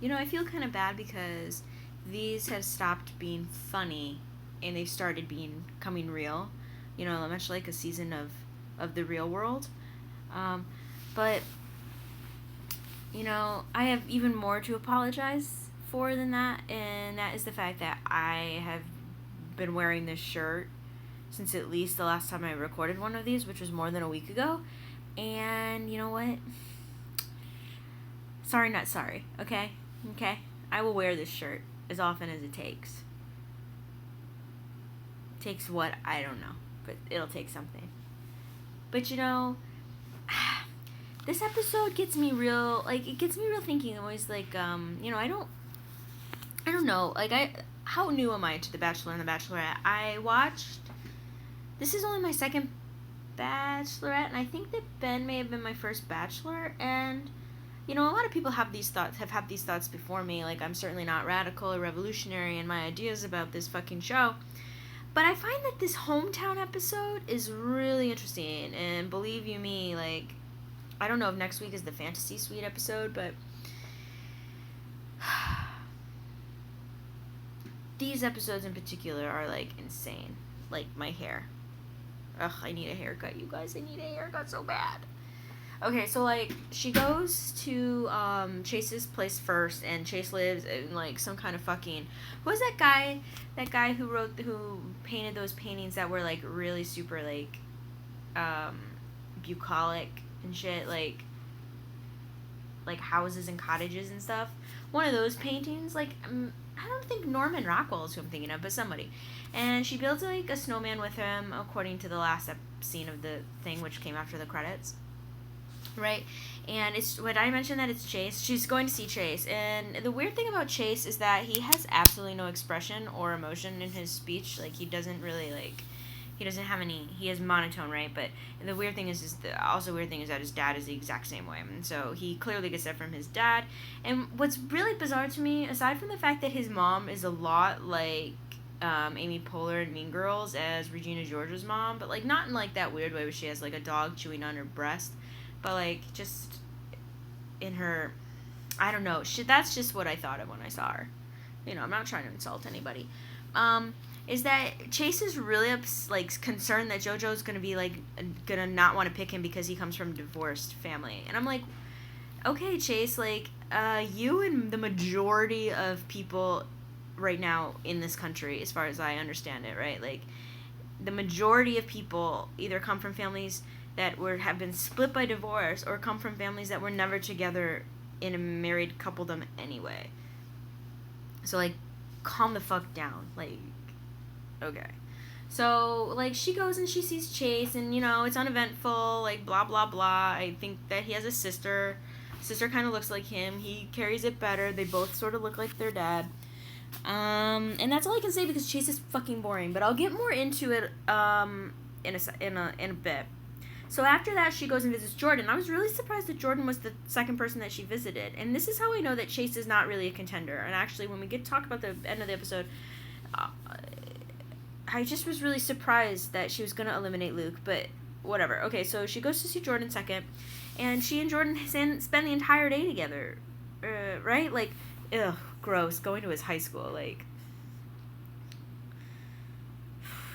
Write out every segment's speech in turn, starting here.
I feel kind of bad because these have stopped being funny and they've started becoming real. Much like a season of The Real World. But, I have even more to apologize for than that, and that is the fact that I have been wearing this shirt since at least the last time I recorded one of these, which was more than a week ago. And you know what? Sorry, not sorry, okay? Okay? I will wear this shirt as often as it takes. Takes what? I don't know. But it'll take something. But this episode gets me real, it gets me real thinking. Always, I don't know, how new am I to The Bachelor and The Bachelorette? This is only my second Bachelorette, and I think that Ben may have been my first Bachelor, and, a lot of people have had these thoughts before me, I'm certainly not radical or revolutionary in my ideas about this fucking show, but I find that this hometown episode is really interesting, and believe you me, I don't know if next week is the fantasy suite episode, but these episodes in particular are, insane. My hair. Ugh, I need a haircut, you guys. I need a haircut so bad. Okay, so, she goes to, Chase's place first, and Chase lives in, some kind of fucking... Who was that guy? That guy who painted those paintings that were, really super, bucolic and shit, like houses and cottages and stuff. One of those paintings, I don't think Norman Rockwell is who I'm thinking of, but somebody. And she builds, a snowman with him, according to the last scene of the thing, which came after the credits. Right? And when I mentioned that it's Chase, she's going to see Chase. And the weird thing about Chase is that he has absolutely no expression or emotion in his speech. He doesn't really, he doesn't have any, he has monotone, right? But the weird thing is that his dad is the exact same way. And so he clearly gets that from his dad. And what's really bizarre to me, aside from the fact that his mom is a lot like Amy Poehler in Mean Girls as Regina George's mom, but not in that weird way where she has a dog chewing on her breast, but just in her, I don't know, that's just what I thought of when I saw her. I'm not trying to insult anybody. Is that Chase is really concerned that JoJo's gonna be gonna not want to pick him because he comes from a divorced family, and I'm like, okay, Chase, you and the majority of people right now in this country, as far as I understand it, right, the majority of people either come from families that have been split by divorce or come from families that were never together in a married coupledom anyway. So calm the fuck down, okay. So, she goes and she sees Chase, and, it's uneventful, blah, blah, blah. I think that he has a sister. Sister kind of looks like him. He carries it better. They both sort of look like their dad. And that's all I can say because Chase is fucking boring. But I'll get more into it, in a bit. So after that, she goes and visits Jordan. I was really surprised that Jordan was the second person that she visited. And this is how I know that Chase is not really a contender. And actually, when we get to talk about the end of the episode, I just was really surprised that she was going to eliminate Luke, but whatever. Okay, so she goes to see Jordan second, and she and Jordan spend the entire day together, right? Ugh, gross, going to his high school,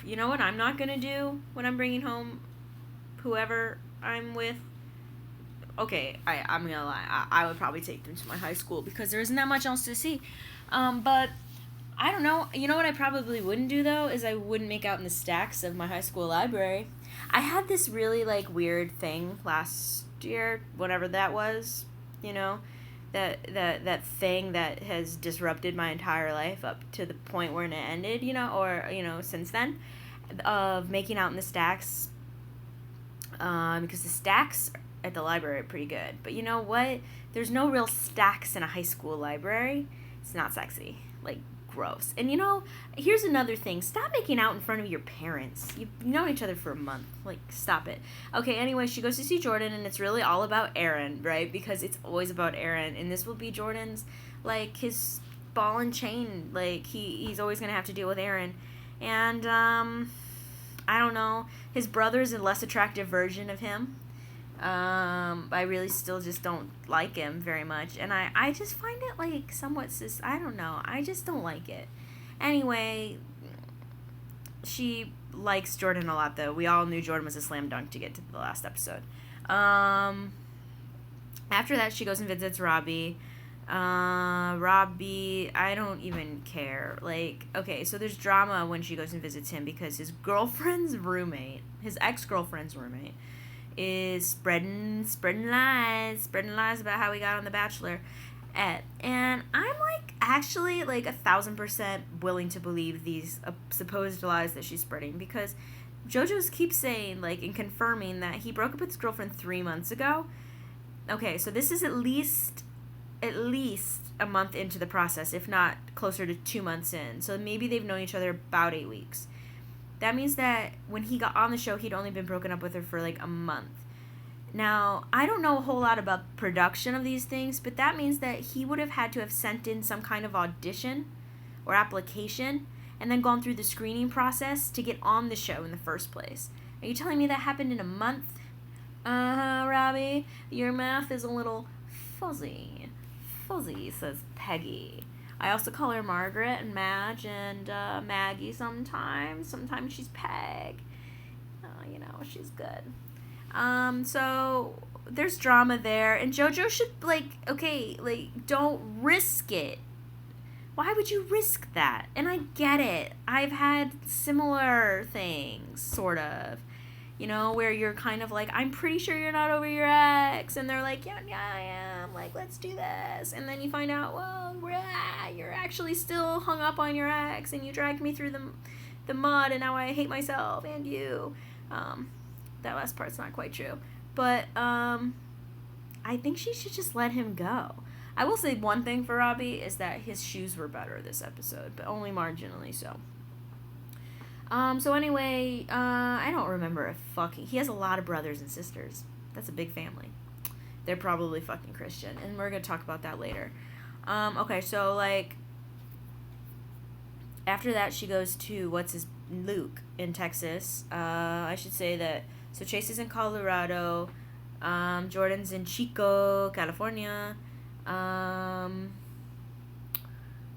You know what I'm not going to do when I'm bringing home whoever I'm with? Okay, I'm going to lie. I would probably take them to my high school because there isn't that much else to see. But I don't know. You know what I probably wouldn't do, though, is I wouldn't make out in the stacks of my high school library. I had this really, weird thing last year, whatever that was, that thing that has disrupted my entire life up to the point where it ended, since then, of making out in the stacks, because the stacks at the library are pretty good. But you know what? There's no real stacks in a high school library. It's not sexy. Gross. And here's another thing. Stop making out in front of your parents. You've known each other for a month. Stop it. Okay, anyway, she goes to see Jordan, and it's really all about Aaron, right? Because it's always about Aaron, and this will be Jordan's, his ball and chain. He's always going to have to deal with Aaron. And, I don't know. His brother's a less attractive version of him. I really still just don't like him very much. And I just find it, like, somewhat I don't know. I just don't like it. Anyway, she likes Jordan a lot, though. We all knew Jordan was a slam dunk to get to the last episode. After that, she goes and visits Robbie. Robbie, I don't even care. Like, okay, so there's drama when she goes and visits him because his ex-girlfriend's roommate, is spreading lies about how he got on The Bachelorette. And I'm, like, actually, like, 1,000% willing to believe these supposed lies that she's spreading, because JoJo's keeps saying, like, and confirming that he broke up with his girlfriend 3 months ago. Okay, so this is at least a month into the process, if not closer to 2 months in. So maybe they've known each other about 8 weeks. That means that when he got on the show, he'd only been broken up with her for, like, a month. Now, I don't know a whole lot about production of these things, but that means that he would have had to have sent in some kind of audition or application and then gone through the screening process to get on the show in the first place. Are you telling me that happened in a month? Robbie, your math is a little fuzzy. Fuzzy, says Peggy. I also call her Margaret and Madge and Maggie sometimes. Sometimes she's Peg. She's good. So there's drama there, and JoJo should, don't risk it. Why would you risk that? And I get it. I've had similar things, sort of. Where you're kind of like, I'm pretty sure you're not over your ex. And they're like, yeah, I am. Like, let's do this. And then you find out, well, you're actually still hung up on your ex. And you dragged me through the mud. And now I hate myself and you. That last part's not quite true. But I think she should just let him go. I will say one thing for Robbie is that his shoes were better this episode. But only marginally so. So anyway, I don't remember he has a lot of brothers and sisters. That's a big family. They're probably fucking Christian, and we're gonna talk about that later. Okay, so, like, after that, she goes to, Luke in Texas. I should say that, so Chase is in Colorado, Jordan's in Chico, California,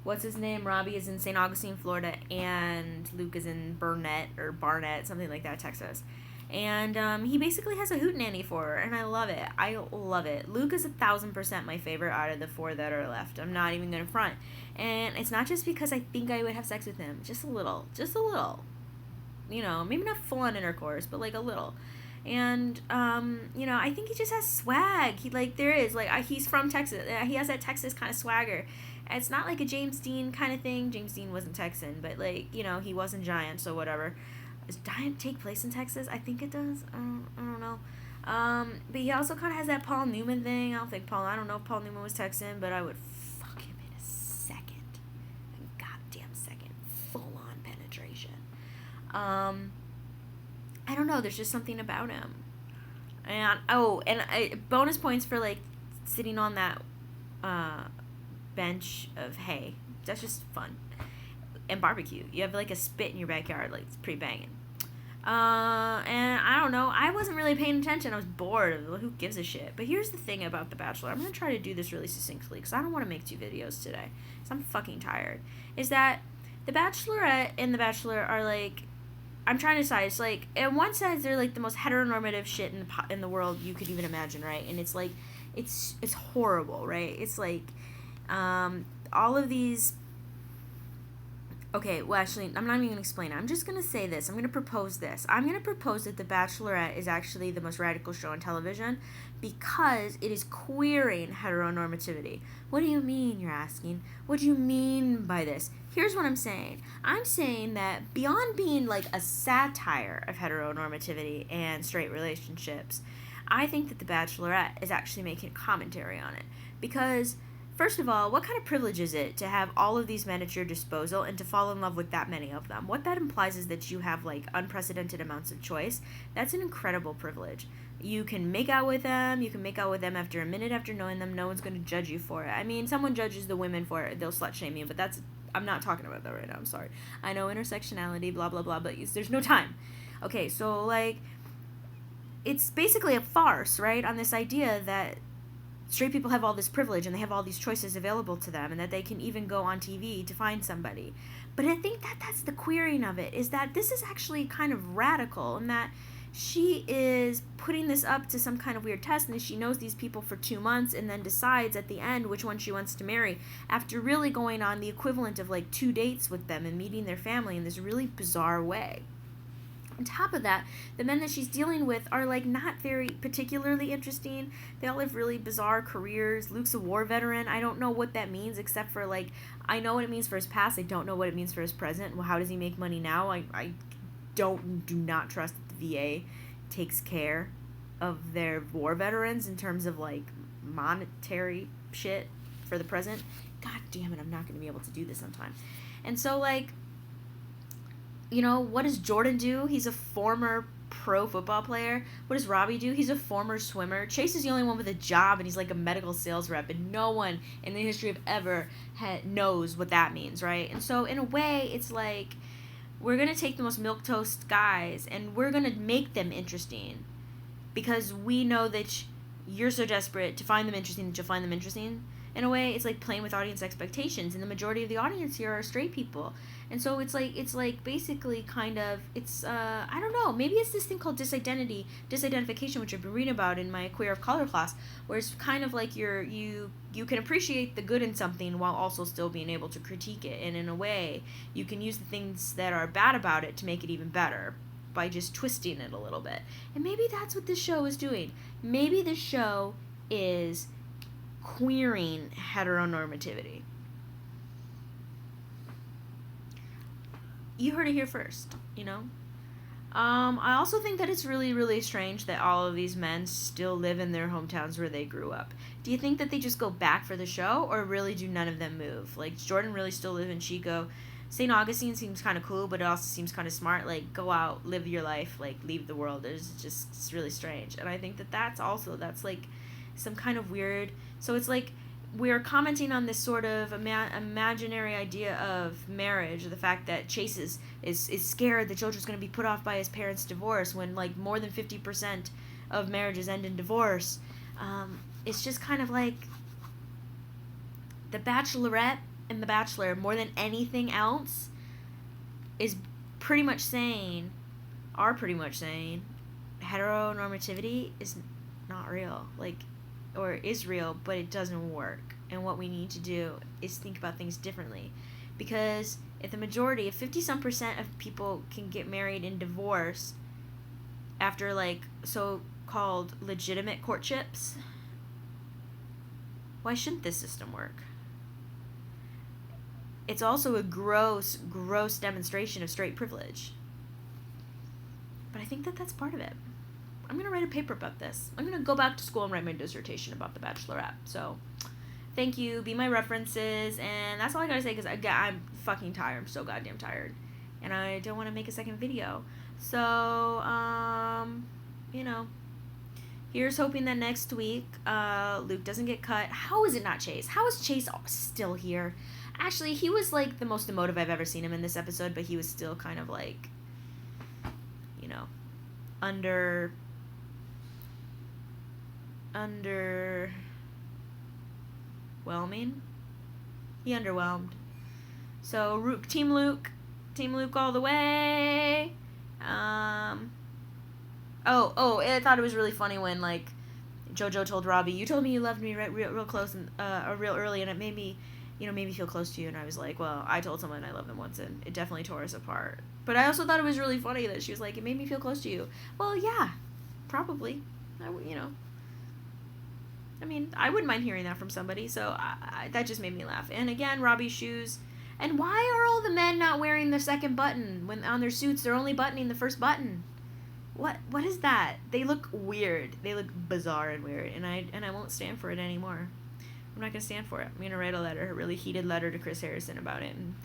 Robbie is in St. Augustine, Florida, and Luke is in Barnett, something like that, Texas. And he basically has a hootenanny for her, and I love it. Luke is 1,000% my favorite out of the 4 that are left. I'm not even going to front. And it's not just because I think I would have sex with him. Just a little. Maybe not full-on intercourse, but, like, a little. And, I think he just has swag. He's from Texas. He has that Texas kind of swagger. It's not like a James Dean kind of thing. James Dean wasn't Texan, but, he wasn't Giant, so whatever. Does Giant take place in Texas? I think it does. I don't know. But he also kind of has that Paul Newman thing. I don't know if Paul Newman was Texan, but I would fuck him in a second. A goddamn second. Full-on penetration. I don't know. There's just something about him. And bonus points for, sitting on that, bench of hay. That's just fun. And barbecue. You have, a spit in your backyard. It's pretty banging. And I don't know. I wasn't really paying attention. I was bored. Who gives a shit? But here's the thing about The Bachelor. I'm going to try to do this really succinctly because I don't want to make 2 videos today. Because I'm fucking tired. Is that The Bachelorette and The Bachelor are, I'm trying to decide. It's, on one side, they're, the most heteronormative shit in the world you could even imagine, right? And it's, it's horrible, right? It's, all of these... Okay, well, actually, I'm not even going to explain it. I'm just going to say this. I'm going to propose this. I'm going to propose that The Bachelorette is actually the most radical show on television because it is queering heteronormativity. What do you mean, you're asking? What do you mean by this? Here's what I'm saying. I'm saying that beyond being, a satire of heteronormativity and straight relationships, I think that The Bachelorette is actually making a commentary on it because... First of all, what kind of privilege is it to have all of these men at your disposal and to fall in love with that many of them? What that implies is that you have, unprecedented amounts of choice. That's an incredible privilege. You can make out with them. You can make out with them after a minute after knowing them. No one's going to judge you for it. I mean, someone judges the women for it. They'll slut-shame you, but I'm not talking about that right now. I'm sorry. I know intersectionality, blah, blah, blah, but there's no time. Okay, so, it's basically a farce, right? On this idea that straight people have all this privilege and they have all these choices available to them and that they can even go on TV to find somebody. But I think that that's the queering of it, is that this is actually kind of radical, and that she is putting this up to some kind of weird test, and she knows these people for 2 months and then decides at the end which one she wants to marry after really going on the equivalent of like 2 dates with them and meeting their family in this really bizarre way. On top of that, the men that she's dealing with are like not very particularly interesting. They all have really bizarre careers. Luke's a war veteran. I don't know what that means, except for like, I know what it means for his past. I don't know what it means for his present. Well, how does he make money now? I do not trust that the VA takes care of their war veterans in terms of like monetary shit for the present. God damn it, I'm not going to be able to do this on time. And so like, you know, what does Jordan do? He's a former pro football player. What does Robbie do? He's a former swimmer. Chase is the only one with a job, and he's like a medical sales rep, and no one in the history of ever knows what that means, right? And so in a way, it's like, we're going to take the most milquetoast guys, and we're going to make them interesting, because we know that you're so desperate to find them interesting that you'll find them interesting. In a way, it's like playing with audience expectations, and the majority of the audience here are straight people. And so it's like basically kind of, it's, I don't know, maybe it's this thing called disidentification, which I've been reading about in my Queer of Color class, where it's kind of like you can appreciate the good in something while also still being able to critique it. And in a way, you can use the things that are bad about it to make it even better by just twisting it a little bit. And maybe that's what this show is doing. Maybe this show is queering heteronormativity. You heard it here first, you know? I also think that it's really, really strange that all of these men still live in their hometowns where they grew up. Do you think that they just go back for the show, or really do none of them move? Like, does Jordan really still live in Chico? St. Augustine seems kind of cool, but it also seems kind of smart. Like, go out, live your life, like, leave the world. It's really strange. And I think that that's like some kind of weird, so it's like, we're commenting on this sort of imaginary idea of marriage, the fact that Chase is scared that Jojo's going to be put off by his parents' divorce, when like more than 50% of marriages end in divorce. It's just kind of like the Bachelorette and the Bachelor, more than anything else, are pretty much saying heteronormativity is not real. Like, or is real, but it doesn't work. And what we need to do is think about things differently. Because if the majority, if 50-some% of people can get married and divorced after like so-called legitimate courtships, why shouldn't this system work? It's also a gross demonstration of straight privilege. But I think that that's part of it. I'm going to write a paper about this. I'm going to go back to school and write my dissertation about the Bachelorette. So, thank you. Be my references. And that's all I got to say, because I'm fucking tired. I'm so goddamn tired. And I don't want to make a second video. So, you know, here's hoping that next week Luke doesn't get cut. How is it not Chase? How is Chase still here? Actually, he was like the most emotive I've ever seen him in this episode, but he was still kind of like, you know, underwhelming. He underwhelmed. So Team Luke all the way. I thought it was really funny when like JoJo told Robbie, "You told me you loved me real close and real early, and it made me feel close to you." And I was like, "Well, I told someone I loved them once, and it definitely tore us apart." But I also thought it was really funny that she was like, "It made me feel close to you." Well, yeah, probably. I mean, I wouldn't mind hearing that from somebody, so that just made me laugh. And again, Robbie's shoes. And why are all the men not wearing the second button when on their suits? They're only buttoning the first button. What is that? They look weird. They look bizarre and weird, and I won't stand for it anymore. I'm not gonna stand for it. I'm gonna write a really heated letter to Chris Harrison about it, and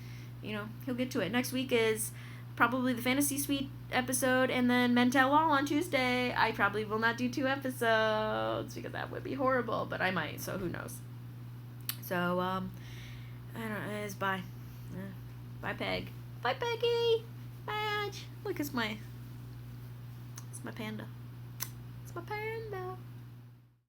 he'll get to it. Next week is probably the Fantasy Suite episode, and then Men Tell All on Tuesday. I probably will not do 2 episodes because that would be horrible, but I might, so who knows. So, I don't know, it's bye. Bye, Peg. Bye, Peggy. Bye, Look, it's my panda. my panda.